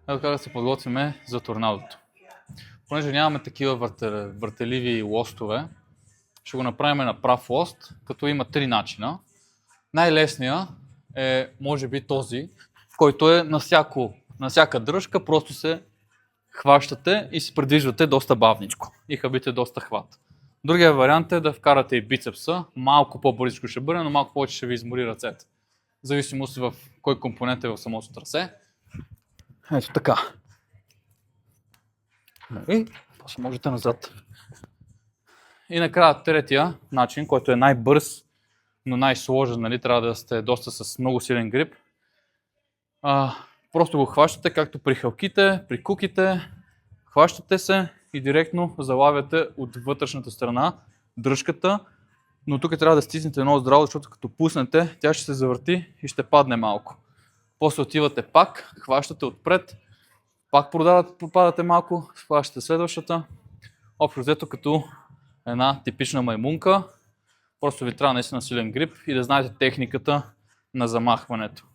Ето как да се подготвиме за торнадото. Понеже нямаме такива въртеливи лостове, ще го направим на прав лост, като има три начина. Най-лесният е, може би, този, който е на всяка дръжка, просто се хващате и се придвижвате доста бавничко и хабите доста хват. Другия вариант е да вкарате и бицепса, малко по-бързичко ще бъде, но малко повече ще ви измори ръцете. В зависимост в кой компонент е в самото трасе. Ето така. И после можете назад. И накрая третия начин, който е най-бърз, но най-сложен, нали, трябва да сте доста с много силен грип. Просто го хващате, както при халките, при куките, хващате се и директно залавяте от вътрешната страна дръжката, но тук трябва да стиснете много здраво, защото като пуснете, тя ще се завърти и ще падне малко. После отивате пак, хващате отпред, пак попадате малко, хващате следващата. Общо взето като една типична маймунка, просто ви трябва наистина силен грип и да знаете техниката на замахването.